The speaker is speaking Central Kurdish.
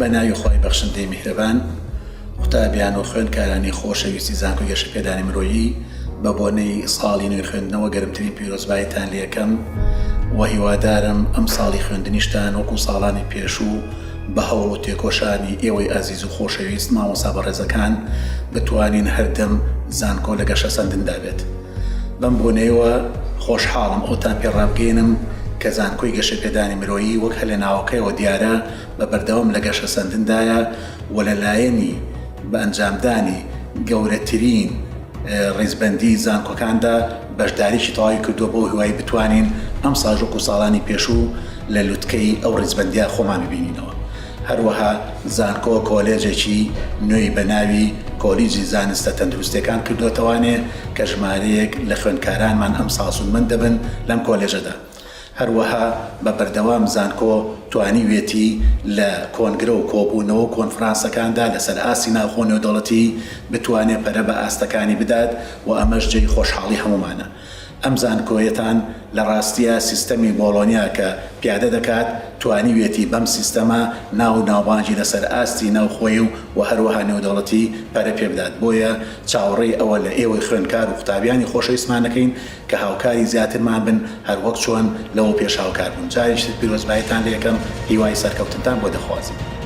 بە ناوی خۆی بەخشندەی میهرەبان قوتابیان و خوێندکارانی خۆشەویستی زانکۆی گەشتپێدانی مرۆیی بە بۆنەی ساڵی نوێی خوێندنەوە گەرمترین پیرۆزباییتان لێ یەکەم و هیوادارم ئەم ساڵی خوێندنیشتان وەکو ساڵانی پێشوو بە هەوڵ و تێکۆشانی ئێوەی ئازیز و خۆشەویست مامۆستا بەڕێزەکان بتوانین هەردەم زانکۆ لە گەشە سەندندا بێت. بەم بۆنەیەوە خۆشحاڵم ئەوتان پێڕابگەێنم کە زانکۆی گەشتپێدانی مرۆیی وەک هە لە ناوەکەیەوە دیارە بە بەردەوام لە گەشە سەندندایە و لەلایەنی بە ئەنجامدانی گەورەترین ڕێزبەندی زانکۆکاندا بەشداریی تەواوی کردووە بۆ هیوای بتوانین ئەم ساژۆک و ساڵانی پێشوو لە لوتکەی ئەو ڕێزبەندیە خۆمان ببینینەوە. هەروەها زانکۆ کۆلێجێکی نوێی بە ناوی کۆلیجی زانستە تەندروستیەکان کردوێتەوانێ کە ژمارەیەک لە خوێندکارانمان ئەم ساسوودمەند دەبن لەم کۆلێژەدا. هەروەها بە بەردەوام زانکۆ توانیوێتی لە کۆنگرە و کۆبوونەوە و کۆنفرانسەکاندا لەسەر ئاستی ناوخۆ نێودەوڵەتی بتوانێت پەرە بە ئاستەکانی بدات و ئەمەش جێی خۆشحاڵی هەمومانە. ئەم زانکۆیەتان لە ڕاستیە سیستەمی بۆڵۆنیا کە پیادە دەکات توانیوێتی بەم سیستەمە ناو ناوبانجی لەسەر ئاستی ناوخۆی و هەروەها نێودەوڵەتی پەرە پێ بدات. بۆیە چاوەڕێی ئەوە لە ئێوەی خوێندکار و قوتابیانی خۆشەویستمان دەکەین کە هاوکاری زیاترمان بن هەروەک چۆن لەوە پێش هاوکار بوون. جاریشت پیرۆزباییتان لە یەکەم هیوای سەرکەوتنتان بۆ دەخوازیم.